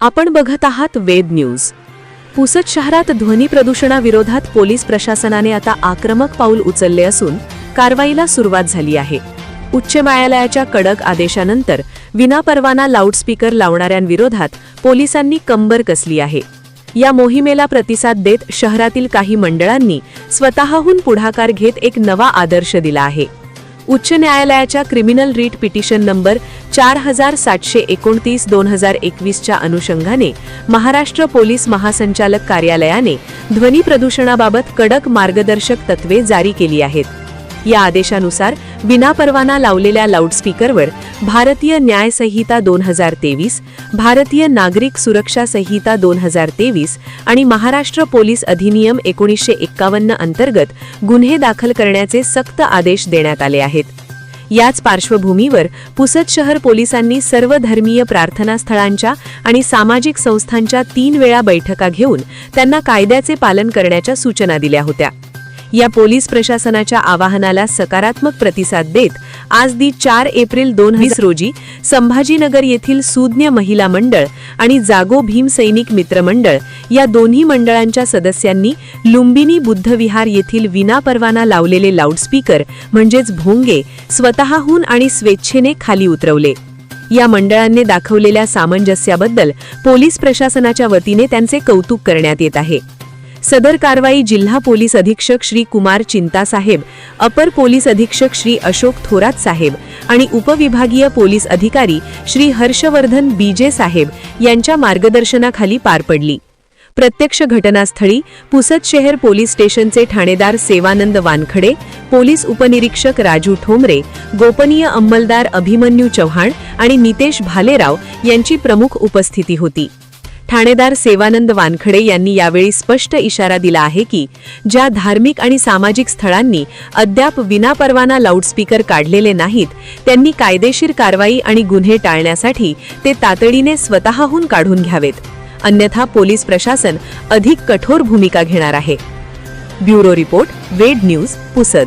आपण बघत आहात वेद न्यूज। पुसद शहरात ध्वनी प्रदूषणाविरोधात पोलीस प्रशासनाने आता आक्रमक पाऊल उचलले असून कारवाईला सुरुवात झाली आहे। उच्च न्यायालयाच्या कडक आदेशानंतर विनापरवाना लाऊडस्पीकर लावणाऱ्यांविरोधात पोलिसांनी कंबर कसली आहे। या मोहिमेला प्रतिसाद देत शहरातील काही मंडळांनी स्वतःहून पुढाकार घेत एक नवा आदर्श दिला आहे। उच्च न्यायालयाच्या क्रिमिनल रीट पिटिशन नंबर 4729/2021 च्या अनुषंगाने महाराष्ट्र पोलीस महासंचालक कार्यालयाने ध्वनी प्रदूषणाबाबत कडक मार्गदर्शक तत्त्वे जारी केली आहेत। या आदेशानुसार विनापरवाना लावलेल्या लाऊडस्पीकरवर भारतीय न्याय संहिता 2023, भारतीय नागरिक सुरक्षा संहिता 2023 आणि महाराष्ट्र पोलीस अधिनियम 1951 अंतर्गत गुन्हे दाखल करण्याचे सक्त आदेश देण्यात आले आहेत। याच पार्श्वभूमीवर पुसद शहर पोलिसांनी सर्व धर्मीय प्रार्थनास्थळांच्या आणि सामाजिक संस्थांच्या 3 वेळा बैठका घेऊन त्यांना कायद्याचे पालन करण्याच्या सूचना दिल्या होत्या। या पोलीस प्रशासनाच्या आवाहनाला सकारात्मक प्रतिसाद देत आज 4 एप्रिल 2020 रोजी संभाजीनगर येथील सुज्ञ महिला मंडळ आणि जागो भीम सैनिक मित्र मंडळ या दोन्ही मंडळांच्या सदस्यांनी लुंबिनी बुद्धविहार येथील विनापरवाना लावलेले लाऊडस्पीकर म्हणजेच भोंगे स्वतःहून आणि स्वेच्छेने खाली उतरवले। या मंडळांनी दाखवलेल्या सामंजस्याबद्दल पोलीस प्रशासनाच्या वतीने त्यांचे कौतुक करण्यात येत आहे। सदर कारवाई जिल्हा पोलीस अधीक्षक श्री कुमार चिंता साहेब, अपर पोलीस अधीक्षक श्री अशोक थोरात साहेब आणि उपविभागीय पोलीस अधिकारी श्री हर्षवर्धन बीजे साहेब यांच्या मार्गदर्शनाखाली पार पडली। प्रत्यक्ष घटनास्थळी पुसद शहर पोलीस स्टेशनचे ठाणेदार सेवानंद वानखडे, पोलीस उपनिरीक्षक राजू ठोंबरे, गोपनीय अंमलदार अभिमन्यू चव्हाण आणि नितेश भालेराव यांची प्रमुख उपस्थिती होती। ठाणेदार सेवानंद वानखडे यांनी यावेळी स्पष्ट इशारा दिला आहे की ज्या धार्मिक आणि सामाजिक स्थळांनी अद्याप विनापरवाना लाऊडस्पीकर काढलेले नाहीत त्यांनी कायदेशीर कारवाई आणि गुन्हे टाळण्यासाठी ते तातडीने स्वतःहून काढून घ्यावेत, अन्यथा पोलीस प्रशासन अधिक कठोर भूमिका घेणार आहे। ब्युरो रिपोर्ट, वेद न्यूज, पुसद।